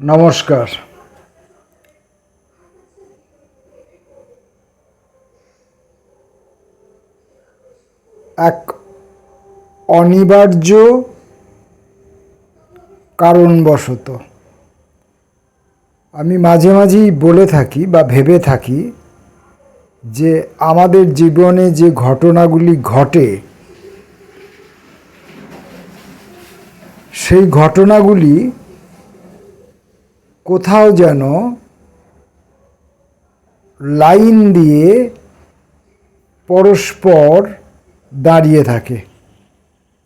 নমস্কার। এক অনিবার্য কারণবশত আমি মাঝে মাঝেই বলে থাকি বা ভেবে থাকি যে আমাদের জীবনে যে ঘটনাগুলি ঘটে সেই ঘটনাগুলি কোথাও যেন লাইন দিয়ে পরস্পর দাঁড়িয়ে থাকে।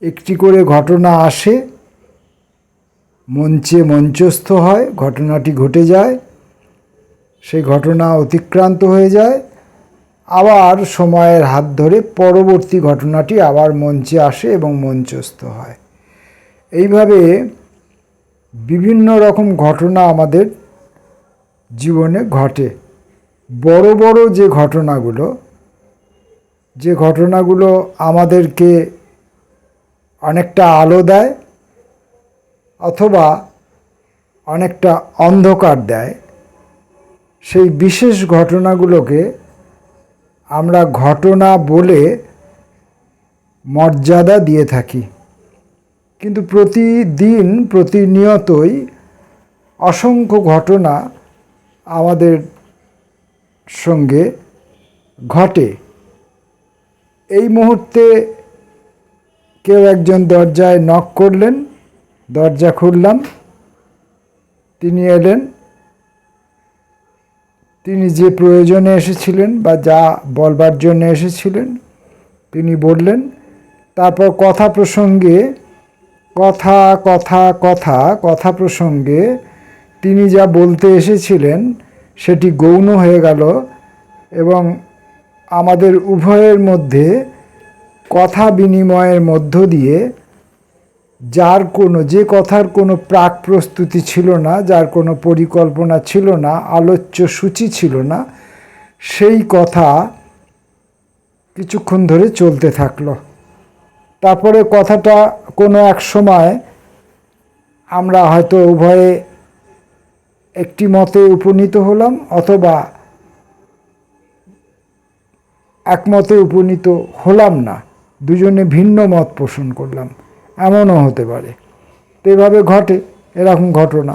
একটি করে ঘটনা আসে, মঞ্চে মঞ্চস্থ হয়, ঘটনাটি ঘটে যায়, সেই ঘটনা অতিক্রান্ত হয়ে যায়, আবার সময়ের হাত ধরে পরবর্তী ঘটনাটি আবার মঞ্চে আসে এবং মঞ্চস্থ হয়। এইভাবে বিভিন্ন রকম ঘটনা আমাদের জীবনে ঘটে। বড় বড় যে ঘটনাগুলো আমাদেরকে অনেকটা আলো দেয় অথবা অনেকটা অন্ধকার দেয়, সেই বিশেষ ঘটনাগুলোকে আমরা ঘটনা বলে মর্যাদা দিয়ে থাকি। কিন্তু প্রতিদিন প্রতিনিয়তই অসংখ্য ঘটনা আমাদের সঙ্গে ঘটে। এই মুহূর্তে কেউ একজন দরজায় নক করলেন, দরজা খুললাম, তিনি এলেন, তিনি যে প্রয়োজনে এসেছিলেন বা যা বলবার জন্য এসেছিলেন তিনি বললেন। তারপর কথা প্রসঙ্গে তিনি যা বলতে এসেছিলেন সেটি গৌণ হয়ে গেল এবং আমাদের উভয়ের মধ্যে কথা বিনিময়ের মধ্য দিয়ে যে কথার কোনো প্রাক প্রস্তুতি ছিল না, যার কোনো পরিকল্পনা ছিল না, আলোচ্য সূচি ছিল না, সেই কথা কিছুক্ষণ ধরে চলতে থাকলো। তারপরে কথাটা কোনো এক সময় আমরা হয়তো উভয়ে একটি মতে উপনীত হলাম অথবা একমতে উপনীত হলাম না, দুজনে ভিন্ন মত পোষণ করলাম, এমনও হতে পারে। তো এভাবে ঘটে এরকম ঘটনা।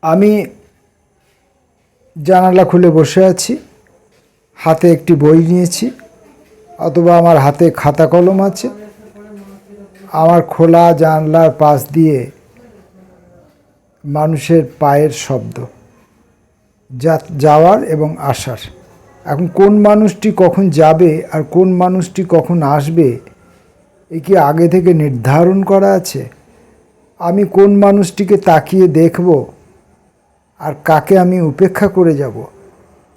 আমি জানালা খুলে বসে আছি, হাতে একটি বই নিয়েছি অথবা আমার হাতে খাতা কলম আছে। আমার খোলা জানলার পাশ দিয়ে মানুষের পায়ের শব্দ, যাওয়ার এবং আসার। এখন কোন মানুষটি কখন যাবে আর কোন মানুষটি কখন আসবে এ কি আগে থেকে নির্ধারণ করা আছে? আমি কোন মানুষটিকে তাকিয়ে দেখব আর কাকে আমি উপেক্ষা করে যাব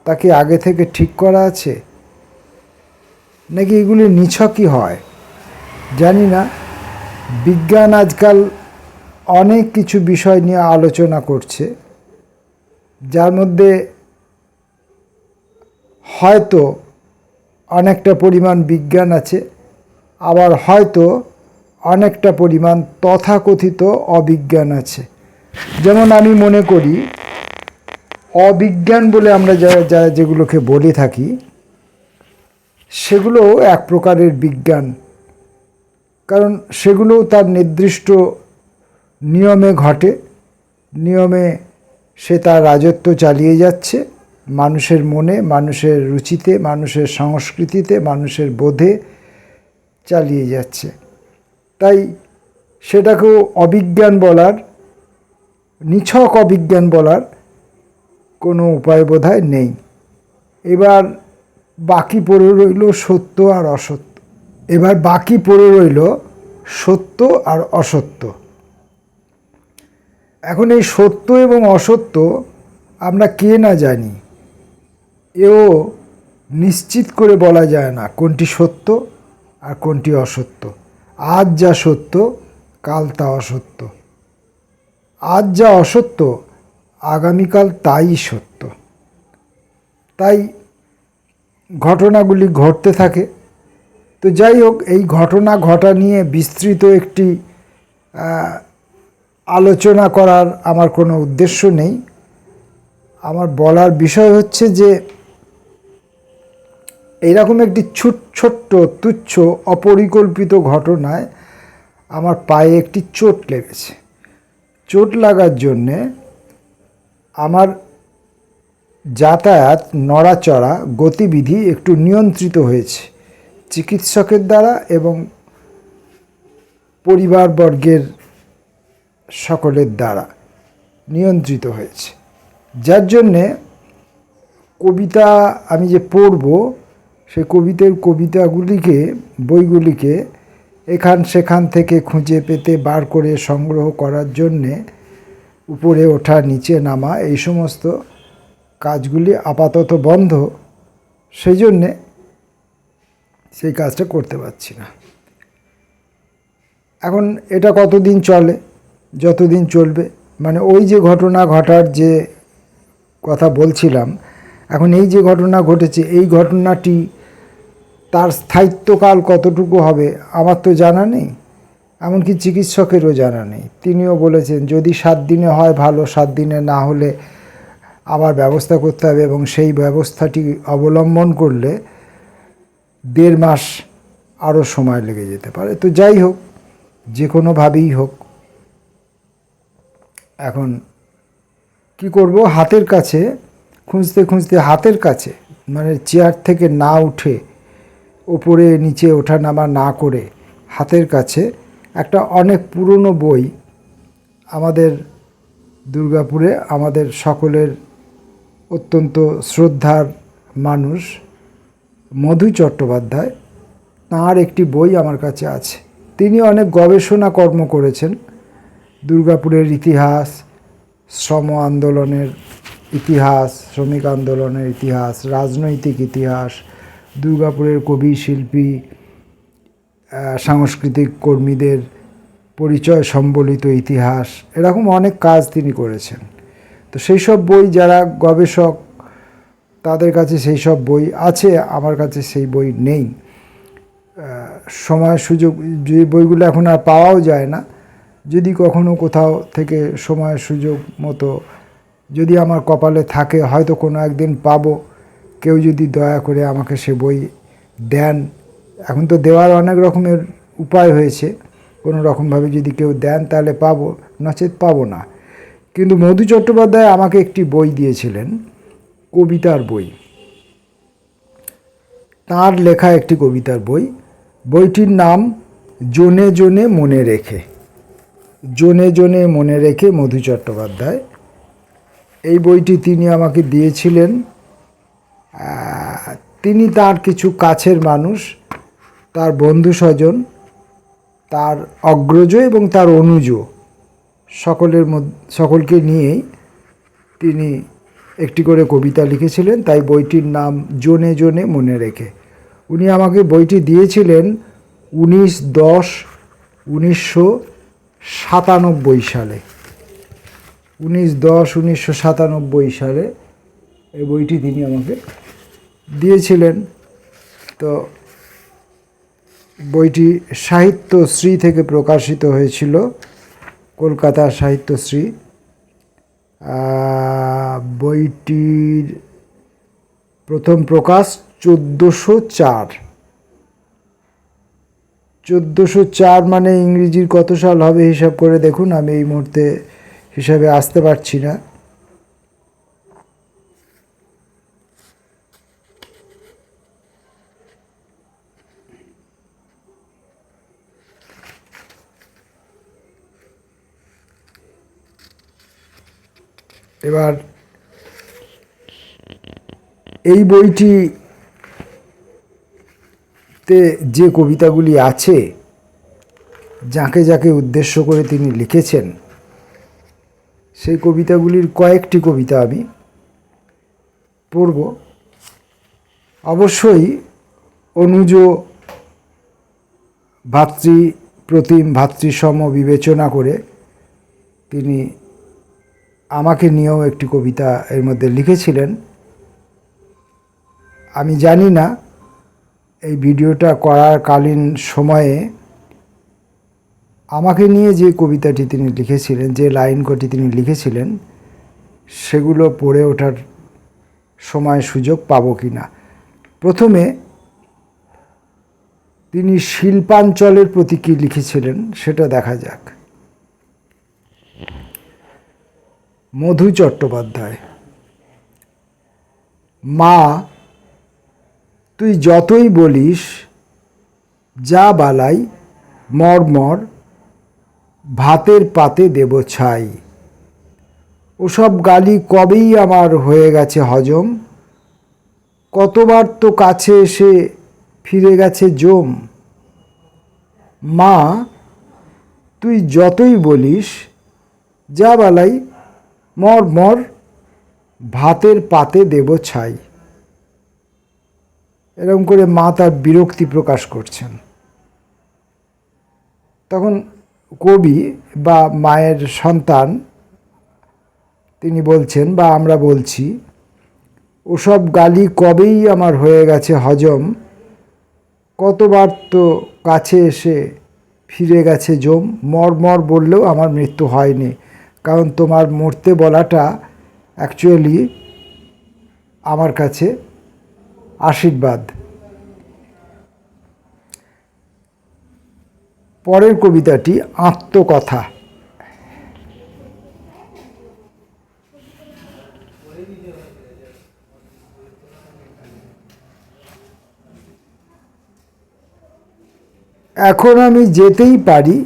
তা কি আগে থেকে ঠিক করা আছে? নাকি এগুলি নিছকই হয় জানি না। বিজ্ঞান আজকাল অনেক কিছু বিষয় নিয়ে আলোচনা করছে, যার মধ্যে হয়তো অনেকটা পরিমাণ বিজ্ঞান আছে, আবার হয়তো অনেকটা পরিমাণ তথাকথিত অবিজ্ঞান আছে। যেমন আমি মনে করি অবিজ্ঞান বলে আমরা যেগুলোকে বলে থাকি সেগুলো এক প্রকারের বিজ্ঞান, কারণ সেগুলো তার নির্দিষ্ট নিয়মে ঘটে, নিয়মে সে তার রাজত্ব চালিয়ে যাচ্ছে মানুষের মনে, মানুষের রুচিতে, মানুষের সংস্কৃতিতে, মানুষের বোধে চালিয়ে যাচ্ছে। তাই সেটাকেও অবিজ্ঞান বলার, নিছক অবিজ্ঞান বলার কোনো উপায় বোধহয় নেই। এবার বাকি পড়ে রইল সত্য আর অসত্য। এখন এই সত্য এবং অসত্য আমরা কে না জানি, এও নিশ্চিত করে বলা যায় না কোনটি সত্য আর কোনটি অসত্য। আজ যা সত্য কাল তা অসত্য, আজ যা অসত্য আগামীকাল তাই সত্য। তাই ঘটনাগুলি ঘটতে থাকে। তো যাই হোক, এই ঘটনা ঘটা নিয়ে বিস্তৃত একটি আলোচনা করার আমার কোনো উদ্দেশ্য নেই। আমার বলার বিষয় হচ্ছে যে এইরকম একটি ছোট্ট তুচ্ছ অপরিকল্পিত ঘটনায় আমার পায়ে একটি চোট লেগেছে। চোট লাগার জন্যে আমার যাতায়াত, নড়াচড়া, গতিবিধি একটু নিয়ন্ত্রিত হয়েছে চিকিৎসকের দ্বারা এবং পরিবারবর্গের সকলের দ্বারা নিয়ন্ত্রিত হয়েছে, যার জন্যে কবিতা আমি যে পড়ব সেই কবিতাগুলিকে, বইগুলিকে এখান সেখান থেকে খুঁজে পেতে বার করে সংগ্রহ করার জন্যে উপরে ওঠা নিচে নামা এই সমস্ত কাজগুলি আপাতত বন্ধ, সেই জন্যে সেই কাজটা করতে পারছি না। এখন এটা কতদিন চলে? যতদিন চলবে, মানে ওই যে ঘটনা ঘটার যে কথা বলছিলাম, এখন এই যে ঘটনা ঘটেছে, এই ঘটনাটি তার স্থায়িত্বকাল কতটুকু হবে আমার তো জানা নেই, এমনকি চিকিৎসকেরও জানা নেই। তিনিও বলেছেন যদি 7 দিনে হয় ভালো, 7 দিনে না হলে আবার ব্যবস্থা করতে হবে, এবং সেই ব্যবস্থাটি অবলম্বন করলে 1.5 মাস আরও সময় লেগে যেতে পারে। তো যাই হোক, যে কোনোভাবেই হোক, এখন কি করব? হাতের কাছে খুঁজতে খুঁজতে, হাতের কাছে মানে চেয়ার থেকে না উঠে, ওপরে নিচে ওঠা নামা না করে, হাতের কাছে একটা অনেক পুরনো বই, আমাদের দুর্গাপুরে আমাদের সকলের অত্যন্ত শ্রদ্ধার মানুষ মধু চট্টোপাধ্যায়, তাঁর একটি বই আমার কাছে আছে। তিনি অনেক গবেষণা কর্ম করেছেন দুর্গাপুরের ইতিহাস, শ্রম আন্দোলনের ইতিহাস, শ্রমিক আন্দোলনের ইতিহাস, রাজনৈতিক ইতিহাস, দুর্গাপুরের কবি, শিল্পী, সাংস্কৃতিক কর্মীদের পরিচয় সম্বলিত ইতিহাস, এরকম অনেক কাজ তিনি করেছেন। তো সেই সব বই, যারা গবেষক তাদের কাছে সেই সব বই আছে, আমার কাছে সেই বই নেই। সময় সুযোগ, যে বইগুলো এখন আর পাওয়াও যায় না, যদি কখনো কোথাও থেকে সময় সুযোগ মতো যদি আমার কপালে থাকে, হয়তো কোনো একদিন পাবো। কেউ যদি দয়া করে আমাকে সে বই দেন, এখন তো দেওয়ার অনেক রকমের উপায় হয়েছে, কোনো রকমভাবে যদি কেউ দেন তাহলে পাবো, নচেত পাবো না। কিন্তু মধু চট্টোপাধ্যায় আমাকে একটি বই দিয়েছিলেন, কবিতার বই, তাঁর লেখা একটি কবিতার বই। বইটির নাম জনে জনে মনে রেখে। জনে জনে মনে রেখে, মধু চট্টোপাধ্যায়। এই বইটি তিনি আমাকে দিয়েছিলেন। তিনি তার কিছু কাছের মানুষ, তার বন্ধু স্বজন, তার অগ্রজ এবং তার অনুজ, সকলকে নিয়েই তিনি একটি করে কবিতা লিখেছিলেন। তাই বইটির নাম জনে জনে মনে রেখে। উনি আমাকে বইটি দিয়েছিলেন 19/10/1997 সালে। 19/10/1997 সালে এই বইটি তিনি আমাকে দিয়েছিলেন। তো বইটি সাহিত্যশ্রী থেকে প্রকাশিত হয়েছিল, কলকাতা সাহিত্যশ্রী। বইটির প্রথম প্রকাশ 1404 মানে ইংরেজির কত সাল হবে হিসাব করে দেখুন, আমি এই মুহূর্তে হিসাবে আসতে পারছি না। এবার এই বইটিতে যে কবিতাগুলি আছে, যাকে যাকে উদ্দেশ্য করে তিনি লিখেছেন, সেই কবিতাগুলির কয়েকটি কবিতা আমি পড়ব। অবশ্যই অনুজ ভাতৃপ্রতিম, ভাতৃসম বিবেচনা করে তিনি আমাকে নিয়েও একটি কবিতা এর মধ্যে লিখেছিলেন। আমি জানি না এই ভিডিওটা করার কালীন সময়ে আমাকে নিয়ে যে কবিতাটি তিনি লিখেছিলেন, যে লাইন কটি তিনি লিখেছিলেন, সেগুলো পড়ে ওঠার সময় সুযোগ পাবো কি না। প্রথমে তিনি শিল্পাঞ্চলের প্রতি কী লিখেছিলেন সেটা দেখা যাক। মধু চট্টোপাধ্যায়। মা, তুই যতই বলিস যা বালাই, মরমর ভাতের পাতে দেব ছাই। ওসব গালি কবেই আমার হয়ে গেছে হজম, কতবার তো কাছে এসে ফিরে গেছে জম। মা, তুই যতই বলিস যা বালাই, মরমর ভাতের পাতে দেব ছাই। এরকম করে মা তার বিরক্তি প্রকাশ করছেন। তখন কবি বা মায়ের সন্তান তিনি বলছেন, বা আমরা বলছি, ওসব গালি কবেই আমার হয়ে গেছে হজম, কতবার তো কাছে এসে ফিরে গেছে জম। মর বললেও আমার মৃত্যু হয়নি, কারণ তোমার মরতে বলাটা অ্যাকচুয়ালি আমার কাছে আশীর্বাদ। পরের কবিতাটি আত্মকথা। এখন আমি যেতেই পারি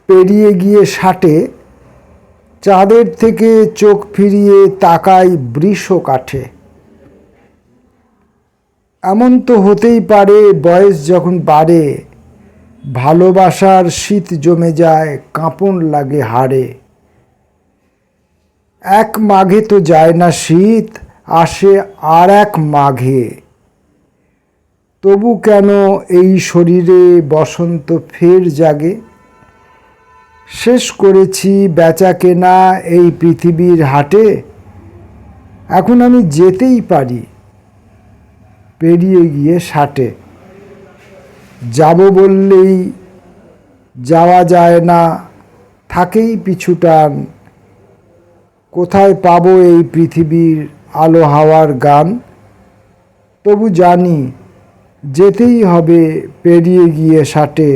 পেরিয়ে গিয়ে ষাটে, চাঁদের থেকে চোখ ফিরিয়ে তাকাই বৃষ কাঠে। এমন তো হতেই পারে বয়স যখন বাড়ে, ভালোবাসার শীত জমে যায়, কাঁপন লাগে হাড়ে। এক মাঘে তো যায় না শীত, আসে আর এক মাঘে। তবু কেন এই শরীরে বসন্ত ফের জাগে। শেষ করেছি বেচা কেনা এই পৃথিবীর হাটে, এখন আমি যেতেই পারি পেরিয়ে গিয়ে ষাটে। যাব বললেই যাওয়া যায় না, থাকেই পিছু টান। কোথায় পাবো এই পৃথিবীর আলো হাওয়ার গান। তবু জানি যেতেই হবে পেরিয়ে গিয়ে ষাটে,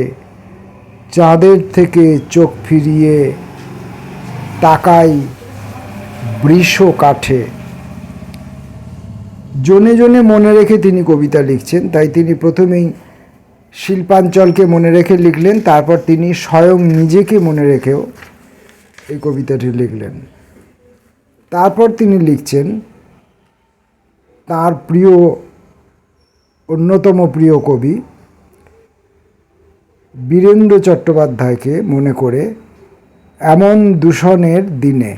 চাঁদের থেকে চোখ ফিরিয়ে তাকাই বৃষ কাঠে। জনে জনে মনে রেখে তিনি কবিতা লিখছেন, তাই তিনি প্রথমেই শিল্পাঞ্চলকে মনে রেখে লিখলেন, তারপর তিনি স্বয়ং নিজেকে মনে রেখেও এই কবিতাটি লিখলেন। তারপর তিনি লিখছেন তার প্রিয়, অন্যতম প্রিয় কবি বীরেন্দ্র চট্টোপাধ্যায়কে মনে করে, এমন দূষণের দিনে।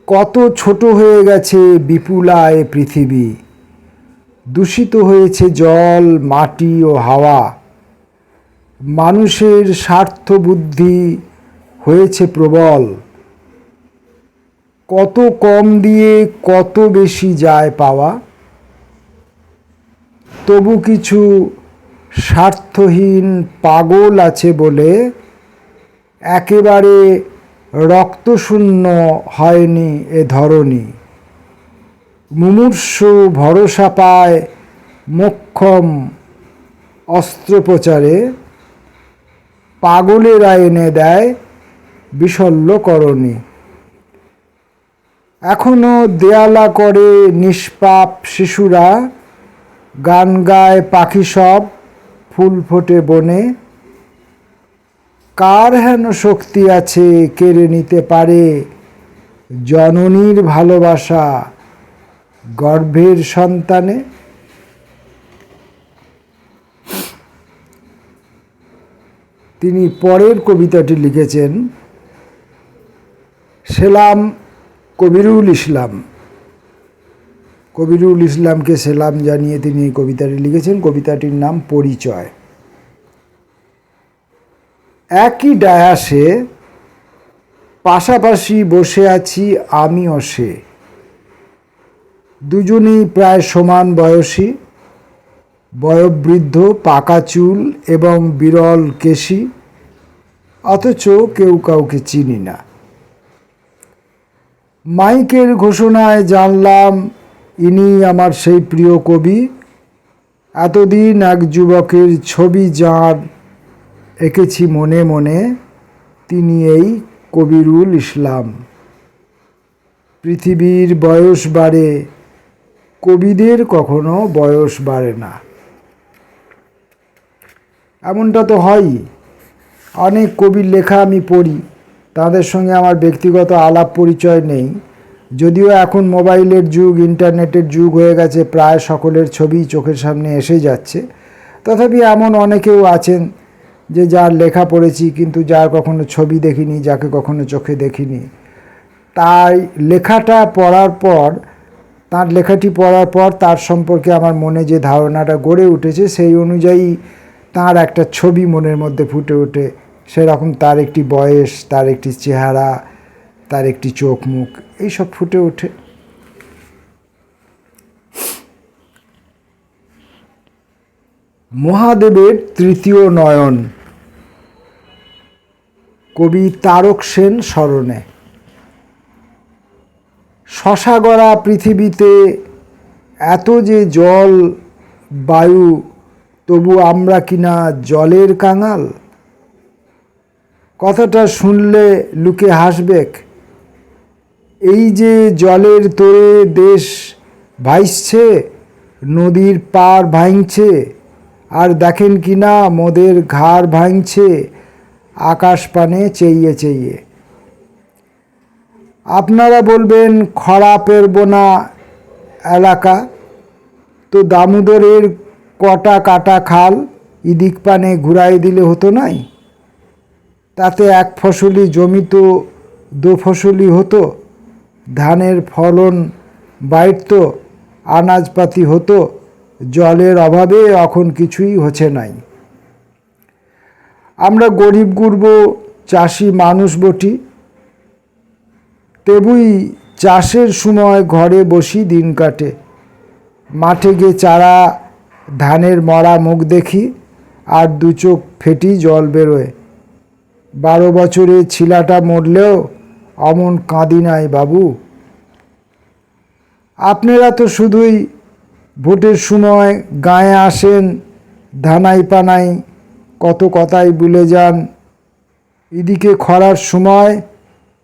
কত ছোট হয়ে গেছে বিপুলায় পৃথিবী, দূষিত হয়েছে জল, মাটি ও হাওয়া। মানুষের স্বার্থ বুদ্ধি হয়েছে প্রবল, কত কম দিয়ে কত বেশি যায় পাওয়া। তবু কিছু স্বার্থহীন পাগল আছে বলে একেবারে রক্তশূন্য হয়নি এ ধরনী। মুমূর্ষু ভরসা পায় মোক্ষম অস্ত্রোপচারে, পাগলেরা এনে দেয় বিশল্যকরণী। এখনো দেয়ালা করে নিষ্পাপ শিশুরা, গান গায় পাখি সব ফুল ফোটে বনে। কার হেন শক্তি আছে কেড়ে নিতে পারে জননীর ভালোবাসা গর্ভের সন্তানে। তিনি পরের কবিতাটি লিখেছেন সেলাম কবিরুল ইসলাম। কবিরুল ইসলামকে সেলাম জানিয়ে তিনি এই কবিতাটি লিখেছেন। কবিতাটির নাম পরিচয়। একই ডায়াসে পাশাপাশি বসে আছি আমি ও সে, দুজনেই প্রায় সমান বয়সী, বয়োবৃদ্ধ, পাকা চুল এবং বিরল কেশী, অথচ কেউ কাউকে চিনি না। মাইকের ঘোষণায় জানলাম ইনি আমার সেই প্রিয় কবি। এতদিন এক যুবকের ছবি যাঁর এঁকেছি মনে মনে, তিনি এই কবিরুল ইসলাম। পৃথিবীর বয়স বাড়ে, কবিদের কখনো বয়স বাড়ে না। এমনটা তো হয়ই। অনেক কবির লেখা আমি পড়ি, তাদের সঙ্গে আমার ব্যক্তিগত আলাপ পরিচয় নেই, যদিও এখন মোবাইলের যুগ, ইন্টারনেটের যুগ হয়ে গেছে, প্রায় সকলের ছবি চোখের সামনে এসে যাচ্ছে। তথাপি এমন অনেকেও আছেন যে যার লেখা পড়েছি, কিন্তু যার কখনো ছবি দেখিনি, যাকে কখনো চোখে দেখিনি। তাই লেখাটা পড়ার পর, তার লেখাটি পড়ার পর তার সম্পর্কে আমার মনে যে ধারণাটা গড়ে উঠেছে, সেই অনুযায়ী তার একটা ছবি মনের মধ্যে ফুটে ওঠে। সেরকম তার একটি বয়স, তার একটি চেহারা, তার একটি চোখ মুখ, এইসব ফুটে ওঠে। মহাদেবের তৃতীয় নয়ন, কবি তারক সেন স্মরণে। শশাগড়া পৃথিবীতে এত যে জল বায়ু, তবু আমরা কিনা জলের কাঙাল। কথাটা শুনলে লোকে হাসবেক। এই যে জলের তোরে দেশ ভাইসছে, নদীর পার ভাঙছে, আর দেখেন কিনা মোদের ঘাড় ভাঙছে আকাশ পানে চেয়ে চেয়ে। আপনারা বলবেন খরা পেরব না এলাকা, তো দামোদরের কটা কাটা খাল ইদিক পানে ঘুরাই দিলে হতো নাই? তাতে এক ফসলি জমি তো দু ফসলি হতো, ধানের ফলন বাড়ত, আনাজপাতি হতো। জলের অভাবে এখন কিছুই হচ্ছে নাই। আমরা গরিব গুরব চাষি মানুষ বটি, তেবুই চাষের সময় ঘরে বসি দিন কাটে। মাঠে গিয়ে চারা ধানের মরা মুখ দেখি, আর দু চোখ ফেটি জল বেরোয়। 12 বছরে ছিলাটা মরলেও অমন কাঁদি নাই বাবু। আপনারা তো শুধুই ভোটের সময় গায়ে আসেন, ধানাই পানাই কত কথাই ভুলে যান। এদিকে খরার সময়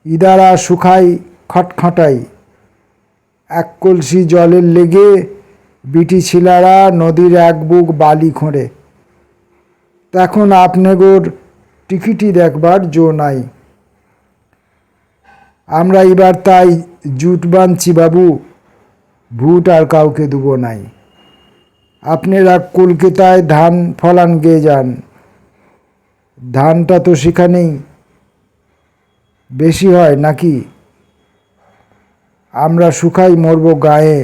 ইদারা শুকাই খটখটাই। এক কলসি জলের লেগে বিটি ছিলারা নদীর এক বুক বালি খোঁড়ে। তখন আপনাগোর টিকিটি দেখবার জো নাই। আমরা এবার তাই জুট বাঁধছি বাবু, ভোট আর কাউকে দেব নাই। আপনারা কলকাতায় ধান ফলান গিয়ে যান, ধানটা তো সেখানেই বেশি হয় নাকি? আমরা শুকাই মরব গায়ে,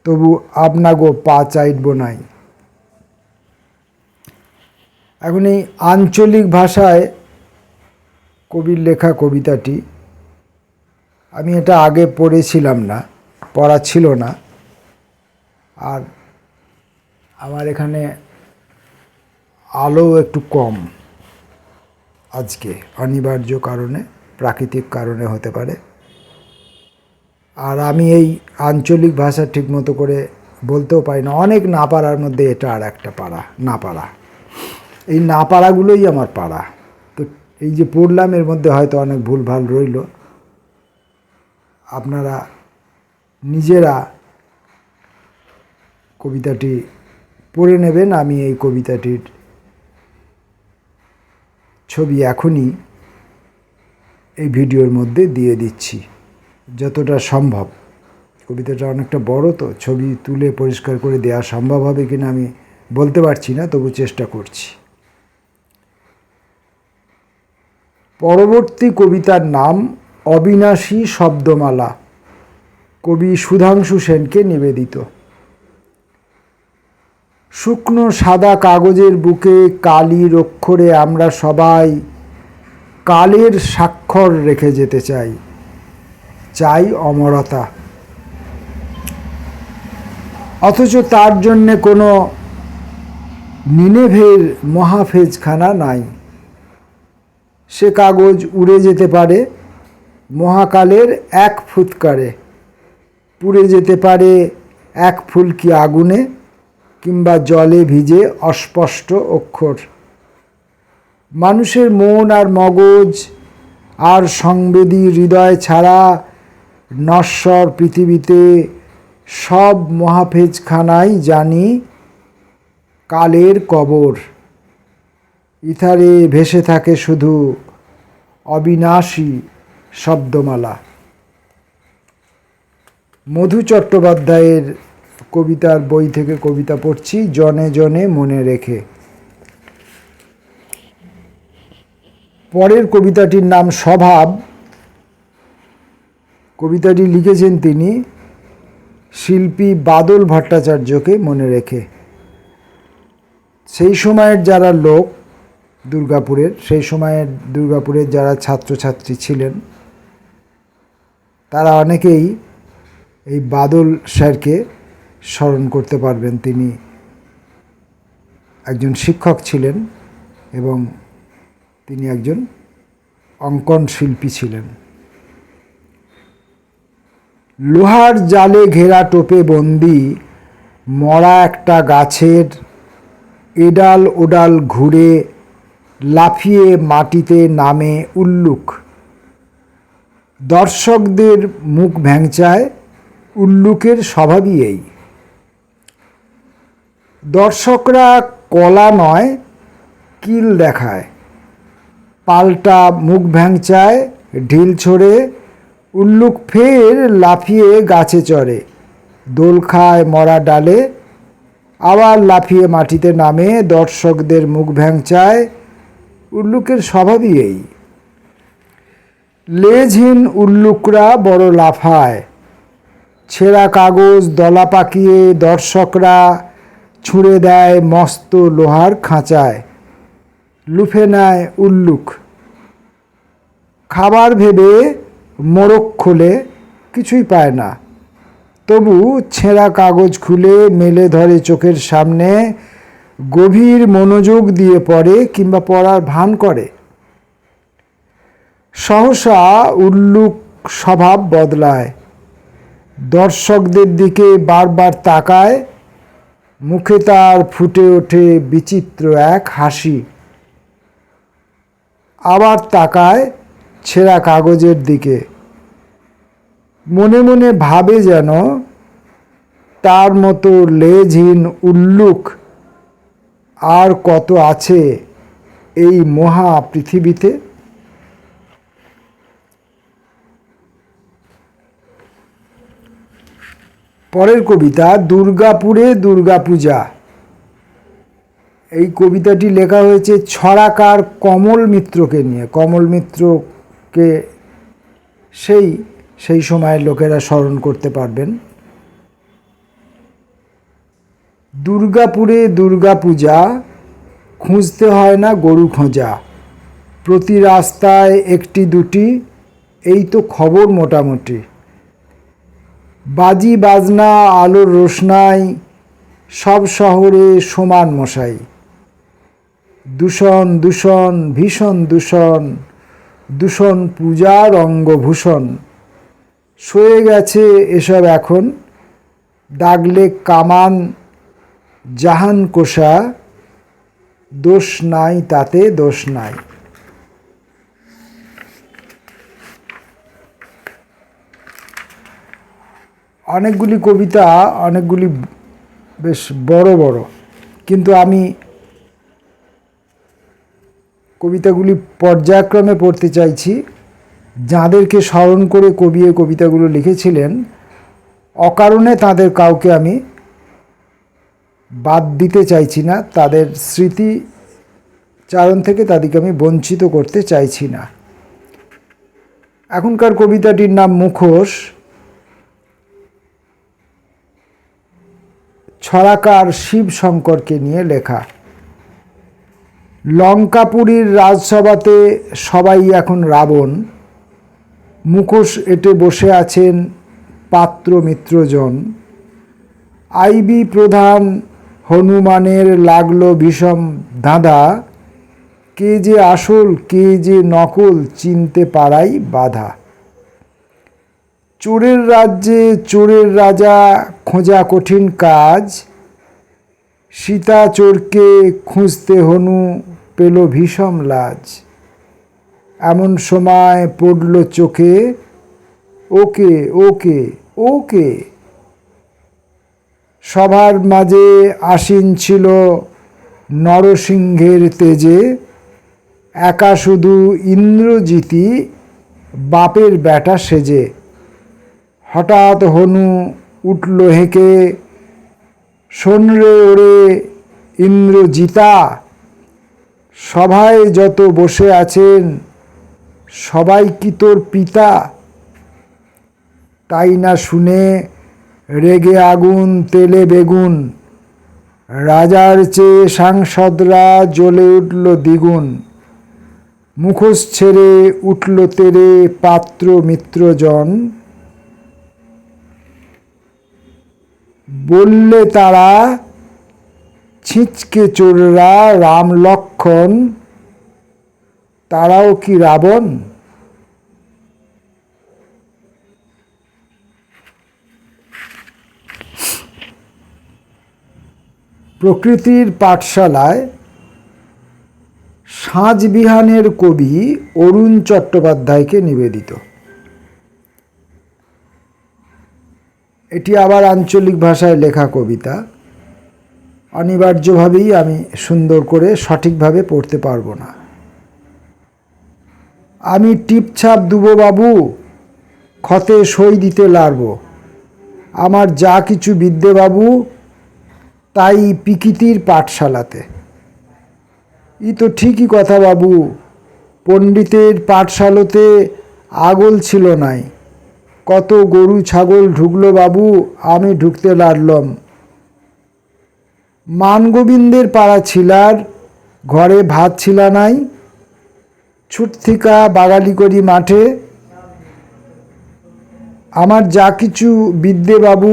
তবু আপনাগো পা চাইব নাই। এখন এই আঞ্চলিক ভাষায় কবির লেখা কবিতাটি, আমি এটা আগে পড়েছিলাম না, পড়া ছিল না। আর আমার এখানে আলো একটু কম আজকে, অনিবার্য কারণে, প্রাকৃতিক কারণে হতে পারে। আর আমি এই আঞ্চলিক ভাষা ঠিকমতো করে বলতেও পারি না। অনেক না পারার মধ্যে এটা আর একটা পারা, না পারা। এই না পারাগুলোই আমার পারা। তো এই যে পড়লাম, এর মধ্যে হয়তো অনেক ভুলভাল রইল। আপনারা নিজেরা কবিতাটি পড়ে নেবেন। আমি এই কবিতাটির ছবি এখনই এই ভিডিওর মধ্যে দিয়ে দিচ্ছি যতটা সম্ভব। কবিতাটা অনেকটা বড়, তো ছবি তুলে পরিষ্কার করে দেওয়া সম্ভব হবে কিনা আমি বলতে পারছি না, তবু চেষ্টা করছি। পরবর্তী কবিতার নাম অবিনাশী শব্দমালা, কবি সুধাংশু সেনকে নিবেদিত। শুকনো সাদা কাগজের বুকে কালির অক্ষরে আমরা সবাই কালের স্বাক্ষর রেখে যেতে চাই, চাই অমরতা। অথচ তার জন্যে কোনো নিনেভের মহাফেজখানা নাই। সে কাগজ উড়ে যেতে পারে মহাকালের এক ফুৎকারে, পুড়ে যেতে পারে এক ফুলকি আগুনে, কিংবা জলে ভিজে অস্পষ্ট অক্ষর। মানুষের মন আর মগজ আর সংবেদী হৃদয় ছাড়া নশ্বর পৃথিবীতে সব মহাফেজখানাই জানি কালের কবর। ইথারে ভেসে থাকে শুধু অবিনাশী শব্দমালা। মধু চট্টোপাধ্যায়ের কবিতার বই থেকে কবিতা পড়ছি, জনে জনে মনে রেখে। পরের কবিতাটির নাম স্বভাব। কবিতাটি লিখেছেন তিনি শিল্পী বাদল ভট্টাচার্যকে মনে রেখে। সেই সময়ের যারা লোক দুর্গাপুরের, সেই সময়ের দুর্গাপুরের যারা ছাত্রছাত্রী ছিলেন, তারা অনেকেই এই বাদল স্যারকে স্মরণ করতে পারবেন। তিনি একজন শিক্ষক ছিলেন এবং তিনি একজন অঙ্কন শিল্পী ছিলেন। লোহার জালে ঘেরা টোপে বন্দি মরা একটা গাছের এডাল ওডাল ঘুরে লাফিয়ে মাটিতে নামে উল্লুক। দর্শকদের মুখ ভ্যাংচায়, উল্লুকের স্বভাবই এই। দর্শকরা কলা নয় কিল দেখায়, পাল্টা মুখ ভ্যাংচায়, ঢিল ছোড়ে, উল্লুক ফের লাফিয়ে গাছে চড়ে, দোল খায় মরা ডালে, আবার লাফিয়ে মাটিতে নামে। দর্শকদের মুখ ভ্যাংচায়, উল্লুকের স্বভাবই এই। লেজহীন উল্লুকরা বড় লাফায়, ছেঁড়া কাগজ দলা পাকিয়ে দর্শকরা ছুঁড়ে দেয় মস্ত লোহার খাঁচায়। লুফে নেয় উল্লুক, খাবার ভেবে মোড়ক খোলে, কিছুই পায় না, তবু ছেঁড়া কাগজ খুলে মেলে ধরে চোখের সামনে, গভীর মনোযোগ দিয়ে পড়ে কিংবা পড়ার ভান করে। সহসা উল্লুক স্বভাব বদলায়, দর্শকদের দিকে বারবার তাকায়, মুখে তার ফুটে ওঠে বিচিত্র এক হাসি। আবার তাকায় ছেঁড়া কাগজের দিকে, মনে মনে ভাবে যেন তার মতো লেজহীন উল্লুক আর কত আছে এই মহা পৃথিবীতে। পরের কবিতা দুর্গাপুরে দুর্গাপূজা। এই কবিতাটি লেখা হয়েছে ছড়াকার কমল মিত্রকে নিয়ে। কমল মিত্রকে সেই সময়ের লোকেরা স্মরণ করতে পারবেন। দুর্গাপুরে দুর্গাপূজা, খুঁজতে হয় না গরু খোঁজা, প্রতি রাস্তায় একটি দুটি, এই তো খবর মোটামুটি। বাজি বাজনা আলোর রোশনাই, সব শহরে সমান মশাই। দূষণ দূষণ ভীষণ দূষণ, দূষণ পূজার অঙ্গভূষণ। সয়ে গেছে এসব এখন, দাগলে কামান জাহান কোষা, দোষ নাই তাতে দোষ নাই। অনেকগুলি কবিতা, অনেকগুলি বেশ বড় বড়, কিন্তু আমি কবিতাগুলি পর্যায়ক্রমে পড়তে চাইছি। যাঁদেরকে স্মরণ করে কবি এই কবিতাগুলো লিখেছিলেন, অকারণে তাদের কাউকে আমি বাদ দিতে চাইছি না, তাদের স্মৃতিচারণ থেকে তাদেরকে আমি বঞ্চিত করতে চাইছি না। এখনকার কবিতাটির নাম মুখোশ। ছড়াকার শিব শঙ্করকে নিয়ে লেখা। লঙ্কাপুরীর রাজসভাতে সবাই এখন রাবণ, মুখোশ এঁটে বসে আছেন পাত্র মিত্রজন। আইবি প্রধান হনুমানের লাগলো বিষম ধাঁধা, কে যে আসল কে যে নকল চিনতে পারাই বাধা। চোরের রাজ্যে চোরের রাজা খোঁজা কঠিন কাজ, সীতা চোরকে খুঁজতে হনু পেল ভীষণ লাজ। এমন সময় পড়ল চোখে, ওকে ওকে ওকে। সবার মাঝে আসীন ছিল নরসিংহের তেজে, একা শুধু ইন্দ্রজিৎই বাপের বেটা সেজে। হঠাৎ হনু উঠল হেঁকে, শোন রে ওরে ইন্দ্রজিতা, সভায় যত বসে আছেন সবাই কি তোর পিতা? তাই না শুনে রেগে আগুন তেলে বেগুন, রাজার চেয়ে সাংসদরা জ্বলে উঠল দ্বিগুণ। মুখোশ ছেড়ে উঠল তেরে পাত্র মিত্রজন, বললে তারা ছিঁচকে চোররা রাম লক্ষ্মণ, তারাও কি রাবণ? প্রকৃতির পাঠশালায় সাঁঝবিহানের কবি অরুণ চট্টোপাধ্যায়কে নিবেদিত। এটি আবার আঞ্চলিক ভাষায় লেখা কবিতা, অনিবার্যভাবেই আমি সুন্দর করে সঠিকভাবে পড়তে পারবো না। আমি টিপছাপ দুবো বাবু, ক্ষতে সই দিতে লারব, আমার যা কিছু বিদ্যে বাবু তাই পিকিতির পাঠশালাতে। ই তো ঠিকই কথা বাবু, পণ্ডিতের পাঠশালাতে আগল ছিল নাই, কত গরু ছাগল ঢুকলো বাবু, আমি ঢুকতে লারলম। মানগোবিন্দের পাড়া ছিলার ঘরে ভাত ছিলা নাই, ছুট থিকা বাগালি করি মাঠে, আমার যা কিছু বিদ্যে বাবু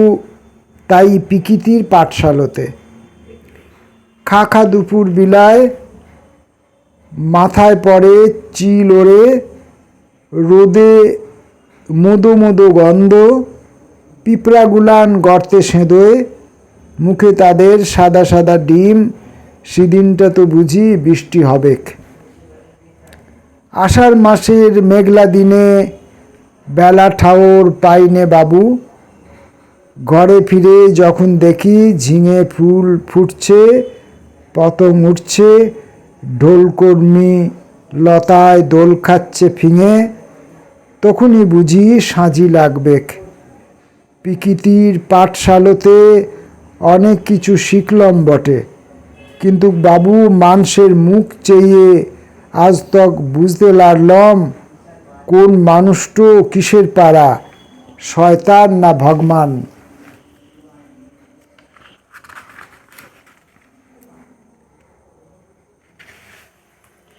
তাই পিকিতির পাঠশালাতে। খা খা দুপুর বিলায়, মাথায় পড়ে চিল ওড়ে, রোদে মোদো মোদো গন্ধ, পিঁপড়াগুলান গর্তে সেঁদোয়, মুখে তাদের সাদা সাদা ডিম, সেদিনটা তো বুঝি বৃষ্টি হবেক। আষাঢ় মাসের মেঘলা দিনে বেলা ঠাওর পাইনে বাবু, ঘরে ফিরে যখন দেখি ঝিঙে ফুল ফুটছে, পতং উঠছে, ঢোলকর্মী লতায় দোল খাচ্ছে ফিঙে, তখনই বুঝি সাঁঝি লাগবেক। পিকিতির পাঠশালাতে অনেক কিছু শিখলম বটে, কিন্তু বাবু মানুষের মুখ চেয়ে আজ তক বুঝতে লারলম কোন মানুষটো কিসের পাড়া, শয়তান না ভগবান।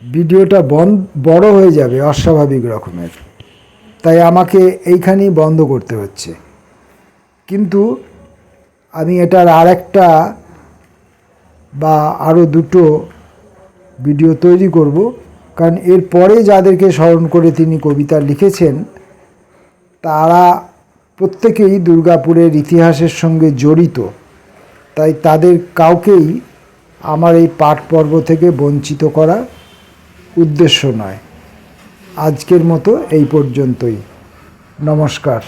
ভিডিওটা বড় হয়ে যাবে অস্বাভাবিক রকমের, তাই আমাকে এইখানেই বন্ধ করতে হচ্ছে। কিন্তু আমি এটার আরেকটা বা আরও দুটো ভিডিও তৈরি করব, কারণ এরপরে যাদেরকে স্মরণ করে তিনি কবিতা লিখেছেন তারা প্রত্যেকেই দুর্গাপুরের ইতিহাসের সঙ্গে জড়িত, তাই তাদের কাউকেই আমার এই পাঠ পর্ব থেকে বঞ্চিত করা উদ্দেশ্য নয়। আজকের মতো এই পর্যন্তই। নমস্কার।